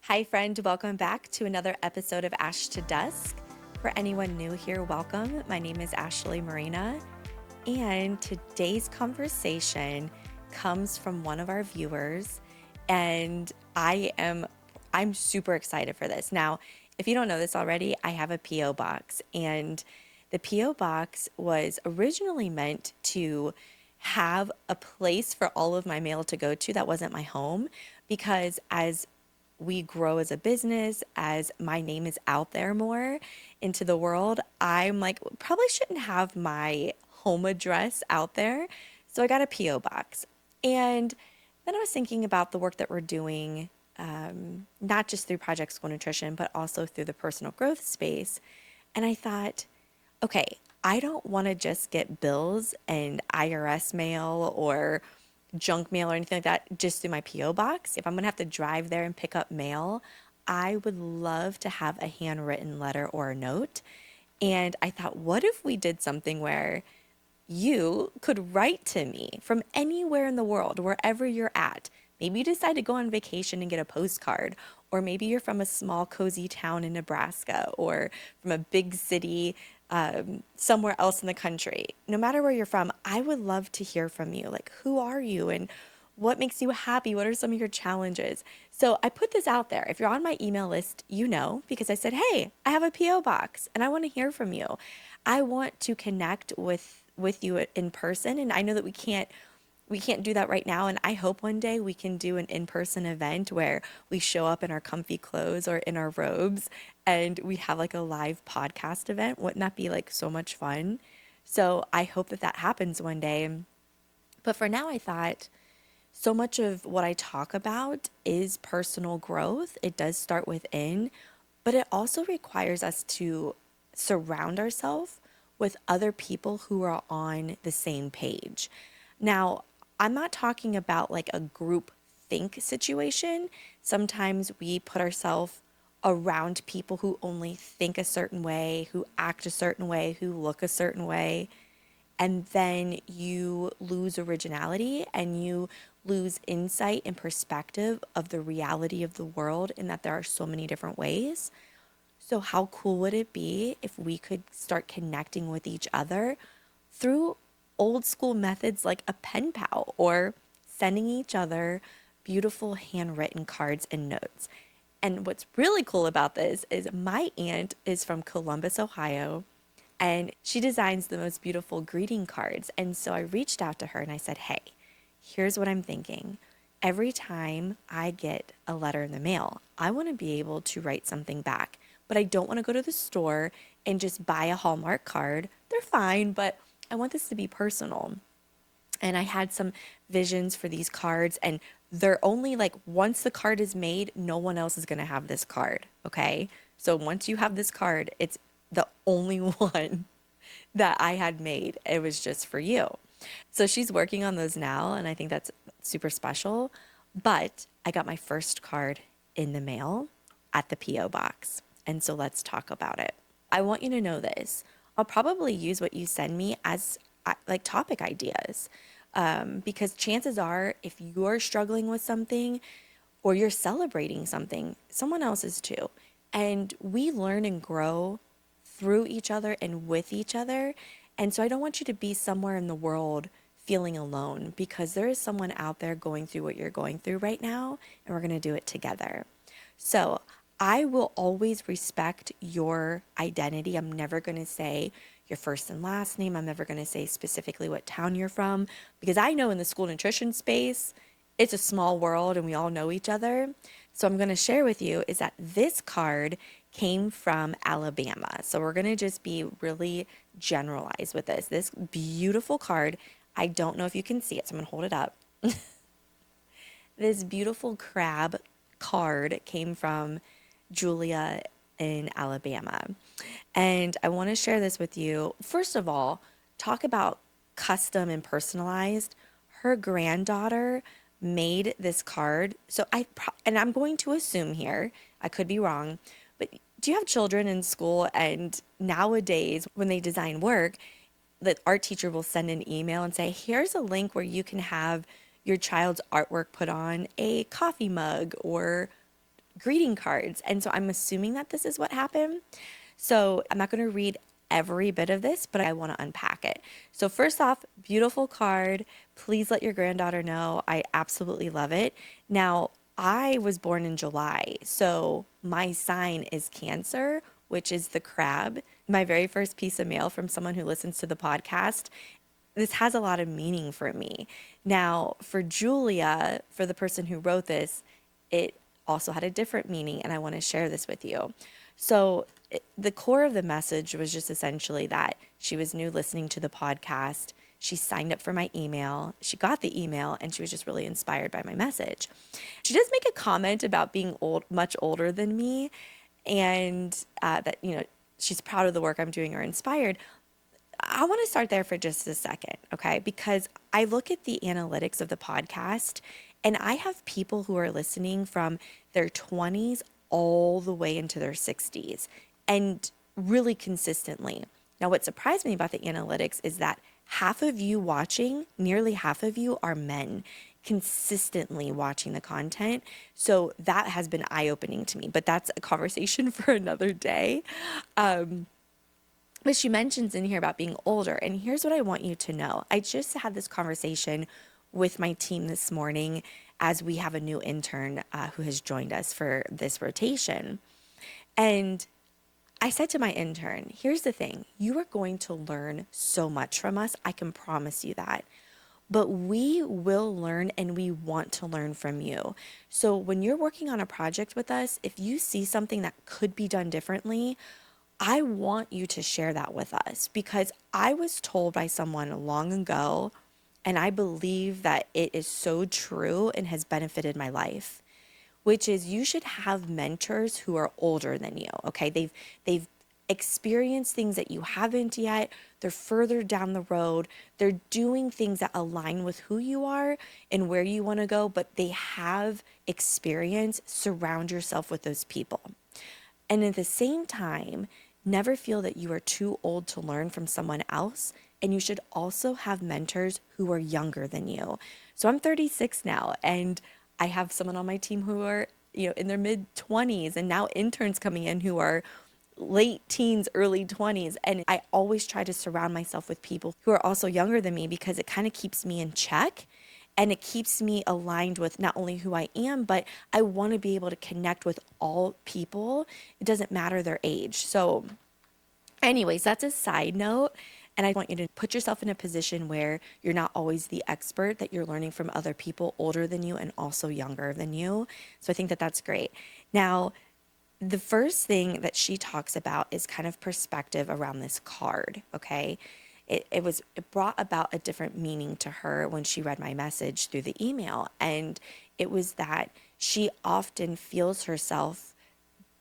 Hi, friend. Welcome back to another episode of Ash to Dusk. For anyone new here, welcome. My name is Ashley Marina, and today's conversation comes from one of our viewers, and I'm super excited for this. Now, if you don't know this already, I have a PO box, and the PO box was originally meant to have a place for all of my mail to go to that wasn't my home because as we grow as a business, as my name is out there more into the world, I'm like, probably shouldn't have my home address out there. So I got a P.O. box. And then I was thinking about the work that we're doing, not just through Project School Nutrition, but also through the personal growth space. And I thought, okay, I don't want to just get bills and IRS mail or junk mail or anything like that just through my P.O. box. If I'm going to have to drive there and pick up mail, I would love to have a handwritten letter or a note. And I thought, what if we did something where you could write to me from anywhere in the world, wherever you're at? Maybe you decide to go on vacation and get a postcard, or maybe you're from a small, cozy town in Nebraska, or from a big city somewhere else in the country. No matter where you're from, I would love to hear from you. Like, who are you and what makes you happy? What are some of your challenges? So I put this out there. If you're on my email list, you know, because I said, hey, I have a P.O. box and I want to hear from you. I want to connect with you in person. And I know that we can't do that right now. And I hope one day we can do an in-person event where we show up in our comfy clothes or in our robes and we have like a live podcast event. Wouldn't that be like so much fun? So I hope that that happens one day. But for now, I thought so much of what I talk about is personal growth. It does start within, but it also requires us to surround ourselves with other people who are on the same page. Now, I'm not talking about like a group think situation. Sometimes we put ourselves around people who only think a certain way, who act a certain way, who look a certain way, and then you lose originality and you lose insight and perspective of the reality of the world and that there are so many different ways. So, how cool would it be if we could start connecting with each other through old school methods like a pen pal or sending each other beautiful handwritten cards and notes? And what's really cool about this is my aunt is from Columbus, Ohio, and she designs the most beautiful greeting cards. And so I reached out to her and I said, hey, here's what I'm thinking. Every time I get a letter in the mail, I want to be able to write something back, but I don't want to go to the store and just buy a Hallmark card. They're fine, but I want this to be personal. And I had some visions for these cards, and they're only like once the card is made, no one else is going to have this card. Okay. So once you have this card, it's the only one that I had made. It was just for you. So she's working on those now, and I think that's super special. But I got my first card in the mail at the P.O. box. And so let's talk about it. I want you to know this. I'll probably use what you send me as like topic ideas because chances are, if you're struggling with something or you're celebrating something, someone else is too. And we learn and grow through each other and with each other. And so I don't want you to be somewhere in the world feeling alone because there is someone out there going through what you're going through right now, and we're going to do it together. So I will always respect your identity. I'm never going to say your first and last name. I'm never going to say specifically what town you're from because I know in the school nutrition space, it's a small world and we all know each other. So I'm going to share with you is that this card came from Alabama. So we're going to just be really generalized with this. This beautiful card, I don't know if you can see it, so I'm going to hold it up. This beautiful crab card came from Julia in Alabama. And I want to share this with you. First of all, talk about custom and personalized. Her granddaughter made this card. And I'm going to assume here, I could be wrong, but do you have children in school? And nowadays, when they design work, the art teacher will send an email and say, here's a link where you can have your child's artwork put on a coffee mug or greeting cards. And so I'm assuming that this is what happened. So I'm not going to read every bit of this, but I want to unpack it. So, first off, beautiful card. Please let your granddaughter know. I absolutely love it. Now, I was born in July, so my sign is Cancer, which is the crab. My very first piece of mail from someone who listens to the podcast. This has a lot of meaning for me. Now, for Julia, for the person who wrote this, it also had a different meaning, and I want to share this with you. So, the core of the message was just essentially that she was new listening to the podcast. She signed up for my email. She got the email, and she was just really inspired by my message. She does make a comment about being much older than me, and that, she's proud of the work I'm doing or inspired. I want to start there for just a second, okay? Because I look at the analytics of the podcast, and I have people who are listening from their 20s all the way into their 60s, and really consistently. Now, what surprised me about the analytics is that half of you watching, nearly half of you, are men consistently watching the content. So that has been eye-opening to me, but that's a conversation for another day. But she mentions in here about being older. And here's what I want you to know. I just had this conversation with my team this morning as we have a new intern who has joined us for this rotation. And I said to my intern, here's the thing, you are going to learn so much from us. I can promise you that. But we will learn and we want to learn from you. So when you're working on a project with us, if you see something that could be done differently, I want you to share that with us because I was told by someone long ago, and I believe that it is so true and has benefited my life, which is you should have mentors who are older than you. Okay. They've experienced things that you haven't yet. They're further down the road. They're doing things that align with who you are and where you want to go, but they have experience. Surround yourself with those people. And at the same time, never feel that you are too old to learn from someone else. And you should also have mentors who are younger than you. So I'm 36 now, and I have someone on my team who are, in their mid 20s, and now interns coming in who are late teens, early 20s. And I always try to surround myself with people who are also younger than me because it kind of keeps me in check. And it keeps me aligned with not only who I am, but I want to be able to connect with all people. It doesn't matter their age. So, anyways, that's a side note. And I want you to put yourself in a position where you're not always the expert, that you're learning from other people older than you and also younger than you. So I think that that's great. Now, the first thing that she talks about is kind of perspective around this card, okay? It brought about a different meaning to her when she read my message through the email. And it was that she often feels herself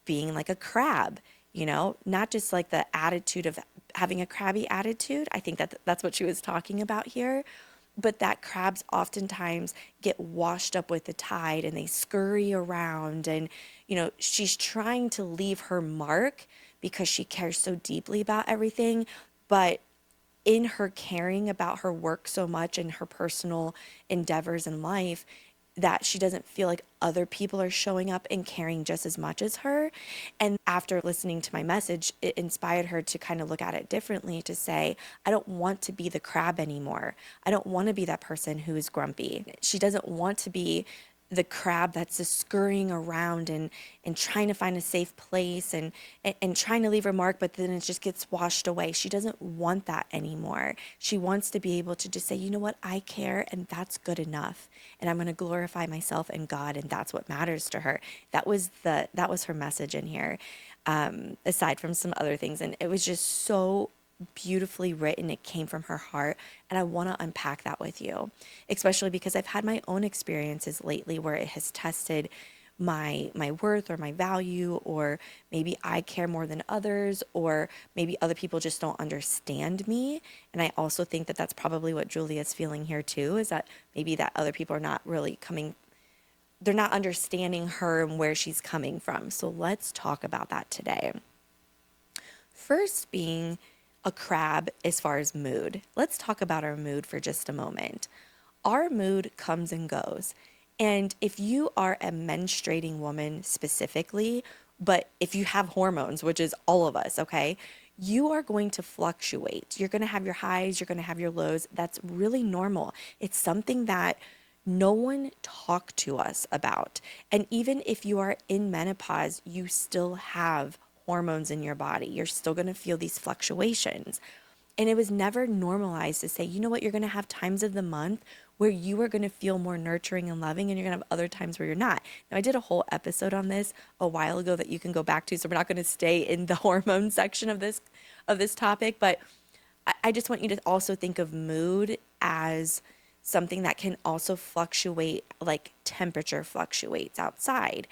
being like a crab, not just like the attitude of having a crabby attitude. I think that that's what she was talking about here. But that crabs oftentimes get washed up with the tide and they scurry around. And, she's trying to leave her mark because she cares so deeply about everything. But in her caring about her work so much and her personal endeavors in life, that she doesn't feel like other people are showing up and caring just as much as her. And after listening to my message, it inspired her to kind of look at it differently, to say, I don't want to be the crab anymore. I don't want to be that person who is grumpy. She doesn't want to be the crab that's just scurrying around and trying to find a safe place and trying to leave her mark, but then it just gets washed away. She doesn't want that anymore. She wants to be able to just say, you know what, I care, and that's good enough. And I'm going to glorify myself and God, and that's what matters to her. That was her message in here, aside from some other things. And it was just so beautifully written. It came from her heart, and I want to unpack that with you, especially because I've had my own experiences lately where it has tested my worth or my value, or maybe I care more than others, or maybe other people just don't understand me. And I also think that that's probably what Julia's feeling here too, is that maybe that other people are not really they're not understanding her and where she's coming from. So let's talk about that today. First being a crab as far as mood. Let's talk about our mood for just a moment. Our mood comes and goes. And if you are a menstruating woman specifically, but if you have hormones, which is all of us, okay, you are going to fluctuate. You're going to have your highs, you're going to have your lows. That's really normal. It's something that no one talked to us about. And even if you are in menopause, you still have hormones in your body. You're still going to feel these fluctuations. And it was never normalized to say, you know what, you're going to have times of the month where you are going to feel more nurturing and loving, and you're going to have other times where you're not. Now, I did a whole episode on this a while ago that you can go back to, so we're not going to stay in the hormone section of this topic, but I just want you to also think of mood as something that can also fluctuate, like temperature fluctuates outside.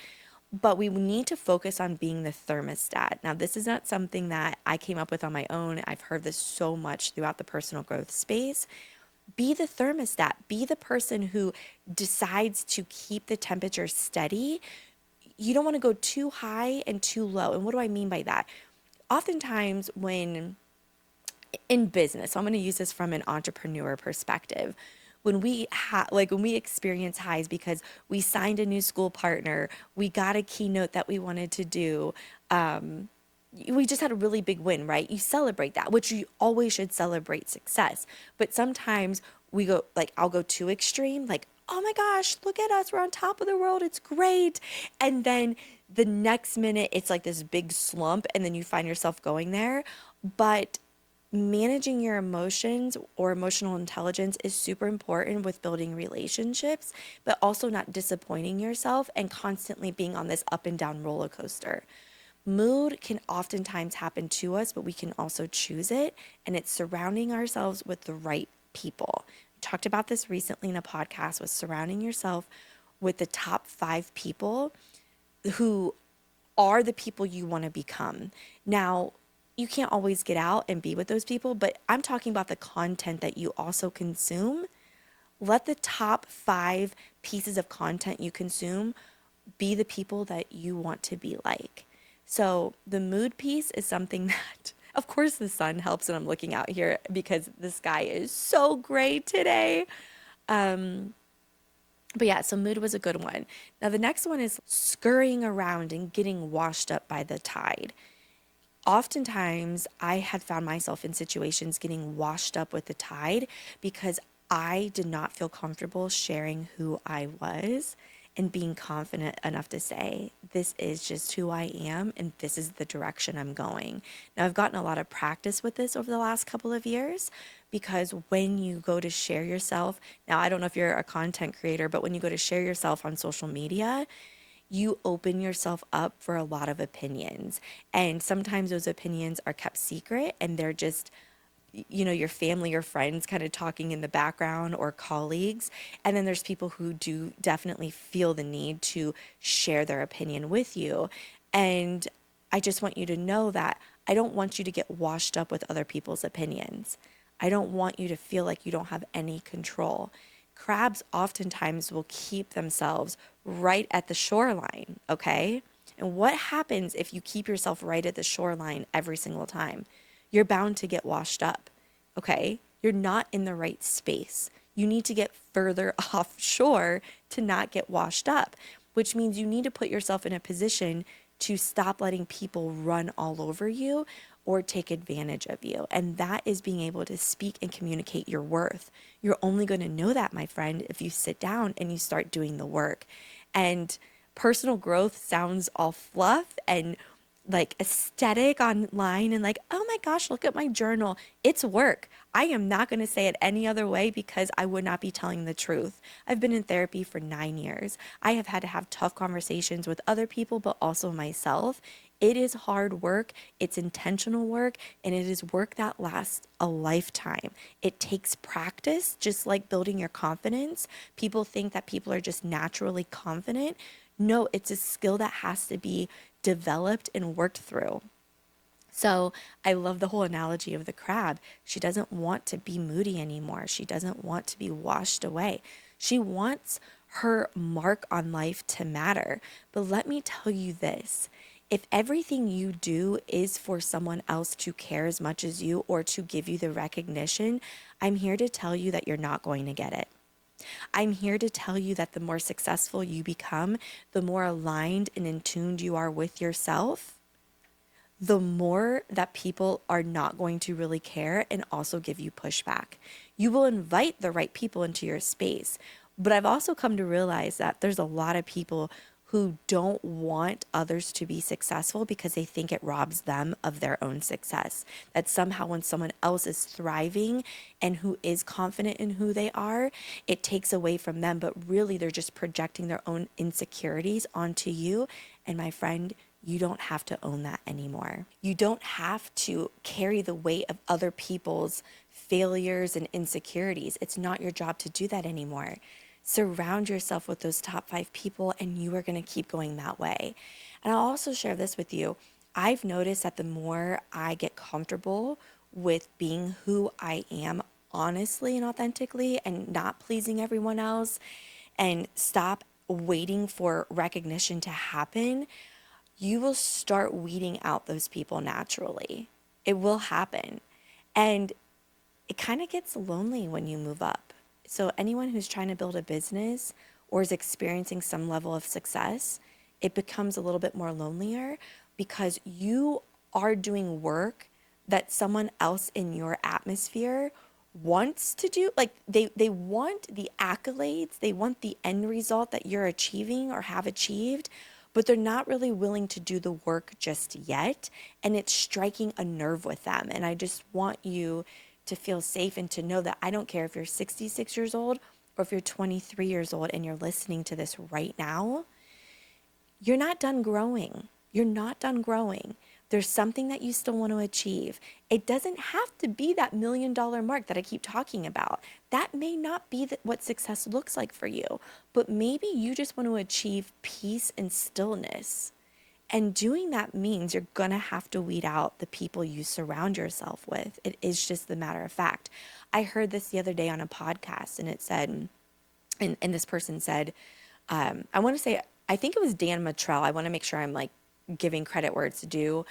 But we need to focus on being the thermostat. Now, this is not something that I came up with on my own. I've heard this so much throughout the personal growth space. Be the thermostat, be the person who decides to keep the temperature steady. You don't want to go too high and too low. And what do I mean by that? Oftentimes, when in business, so I'm going to use this from an entrepreneur perspective. When we experience highs because we signed a new school partner, we got a keynote that we wanted to do, we just had a really big win, right? You celebrate that, which you always should celebrate success. But sometimes we go, like, I'll go too extreme, like, oh my gosh, look at us, we're on top of the world, it's great. And then the next minute, it's like this big slump, and then you find yourself going there. But managing your emotions or emotional intelligence is super important with building relationships, but also not disappointing yourself and constantly being on this up and down roller coaster. Mood can oftentimes happen to us, but we can also choose it, and it's surrounding ourselves with the right people. I talked about this recently in a podcast, with surrounding yourself with the top 5 people who are the people you want to become. Now, you can't always get out and be with those people, but I'm talking about the content that you also consume. Let the top 5 pieces of content you consume be the people that you want to be like. So the mood piece is something that, of course, the sun helps, and I'm looking out here because the sky is so gray today. But yeah, so mood was a good one. Now, the next one is scurrying around and getting washed up by the tide. Oftentimes, I had found myself in situations getting washed up with the tide because I did not feel comfortable sharing who I was and being confident enough to say, this is just who I am and this is the direction I'm going. Now, I've gotten a lot of practice with this over the last couple of years, because when you go to share yourself, now I don't know if you're a content creator, but when you go to share yourself on social media, you open yourself up for a lot of opinions. And sometimes those opinions are kept secret, and they're just, your family or friends kind of talking in the background, or colleagues. And then there's people who do definitely feel the need to share their opinion with you. And I just want you to know that I don't want you to get washed up with other people's opinions. I don't want you to feel like you don't have any control. Crabs oftentimes will keep themselves right at the shoreline, okay? And what happens if you keep yourself right at the shoreline every single time? You're bound to get washed up, okay? You're not in the right space. You need to get further offshore to not get washed up, which means you need to put yourself in a position to stop letting people run all over you or take advantage of you. And that is being able to speak and communicate your worth. You're only going to know that, my friend, if you sit down and you start doing the work. And personal growth sounds all fluff and like aesthetic online, and like, oh my gosh, look at my journal. It's work. I am not going to say it any other way, because I would not be telling the truth. I've been in therapy for 9 years. I have had to have tough conversations with other people, but also myself. It is hard work, it's intentional work, and it is work that lasts a lifetime. It takes practice, just like building your confidence. People think that people are just naturally confident. No, it's a skill that has to be developed and worked through. So I love the whole analogy of the crab. She doesn't want to be moody anymore. She doesn't want to be washed away. She wants her mark on life to matter. But let me tell you this. If everything you do is for someone else to care as much as you, or to give you the recognition, I'm here to tell you that you're not going to get it. I'm here to tell you that the more successful you become, the more aligned and in tune you are with yourself, the more that people are not going to really care and also give you pushback. You will invite the right people into your space. But I've also come to realize that there's a lot of people who don't want others to be successful because they think it robs them of their own success. That somehow when someone else is thriving and who is confident in who they are, it takes away from them. But really, they're just projecting their own insecurities onto you. And my friend, you don't have to own that anymore. You don't have to carry the weight of other people's failures and insecurities. It's not your job to do that anymore. Surround yourself with those top 5 people, and you are going to keep going that way. And I'll also share this with you. I've noticed that the more I get comfortable with being who I am honestly and authentically and not pleasing everyone else and stop waiting for recognition to happen, you will start weeding out those people naturally. It will happen. And it kind of gets lonely when you move up. So, anyone who's trying to build a business or is experiencing some level of success, it becomes a little bit more lonelier because you are doing work that someone else in your atmosphere wants to do. Like they want the accolades, they want the end result that you're achieving or have achieved, but they're not really willing to do the work just yet. And it's striking a nerve with them. And I just want you to feel safe and to know that I don't care if you're 66 years old or if you're 23 years old and you're listening to this right now, you're not done growing. You're not done growing. There's something that you still want to achieve. It doesn't have to be that $1 million mark that I keep talking about. That may not be what success looks like for you, but maybe you just want to achieve peace and stillness. And doing that means you're going to have to weed out the people you surround yourself with. It is just the matter of fact. I heard this the other day on a podcast, and it said, and this person said, I want to say, I think it was Dan Matrell. I want to make sure I'm like giving credit where it's due.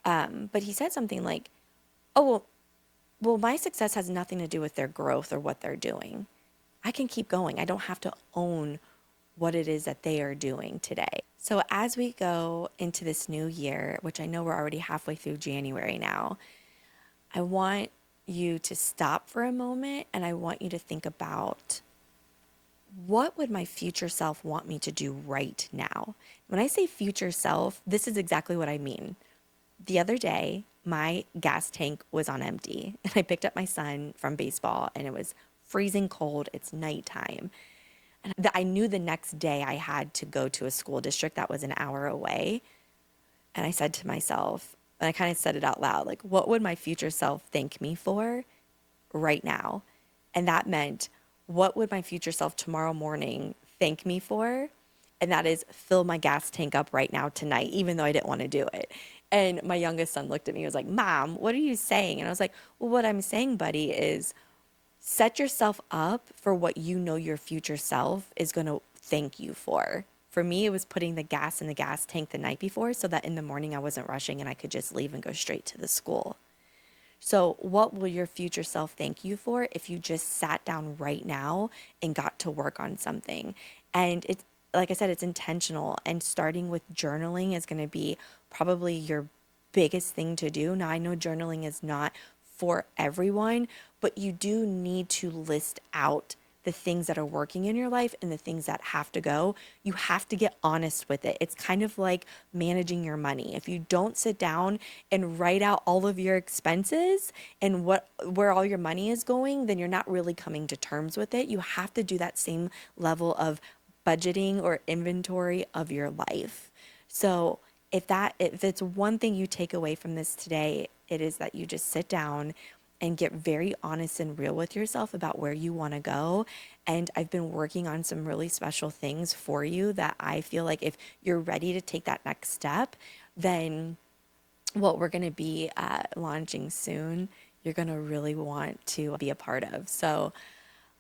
But he said something like, oh, well, my success has nothing to do with their growth or what they're doing. I can keep going. I don't have to own what it is that they are doing today. So as we go into this new year, which I know we're already halfway through January now, I want you to stop for a moment and I want you to think about, what would my future self want me to do right now? When I say future self, this is exactly what I mean. The other day, my gas tank was on empty, and I picked up my son from baseball, and it was freezing cold. It's nighttime. And I knew the next day I had to go to a school district that was an hour away. And I said to myself, and I kind of said it out loud, like, what would my future self thank me for right now? And that meant, what would my future self tomorrow morning thank me for? And that is fill my gas tank up right now tonight, even though I didn't want to do it. And my youngest son looked at me and was like, Mom, what are you saying? And I was like, well, what I'm saying, buddy, is set yourself up for what you know your future self is going to thank you for. For me, it was putting the gas in the gas tank the night before so that in the morning I wasn't rushing and I could just leave and go straight to the school. So, what will your future self thank you for if you just sat down right now and got to work on something? And it's, like I said, it's intentional. And starting with journaling is going to be probably your biggest thing to do. Now, I know journaling is not for everyone, but you do need to list out the things that are working in your life and the things that have to go. You have to get honest with it. It's kind of like managing your money. If you don't sit down and write out all of your expenses and where all your money is going, then you're not really coming to terms with it. You have to do that same level of budgeting or inventory of your life. So if it's one thing you take away from this today, it is that you just sit down and get very honest and real with yourself about where you want to go. And I've been working on some really special things for you that I feel like if you're ready to take that next step, then what we're going to be launching soon, you're going to really want to be a part of. So,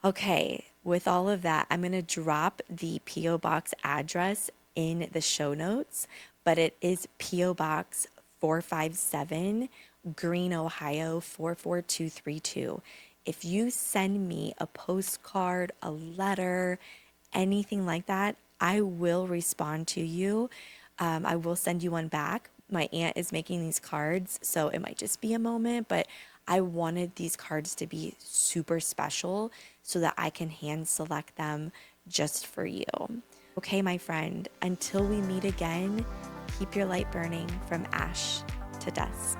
okay, with all of that, I'm going to drop the P.O. Box address in the show notes, but it is P.O. Box 457, Green, Ohio 44232. If you send me a postcard, a letter, anything like that, I will respond to you. I will send you one back. My aunt is making these cards, so it might just be a moment, but I wanted these cards to be super special so that I can hand select them just for you. Okay, my friend, until we meet again, keep your light burning from ash to dusk.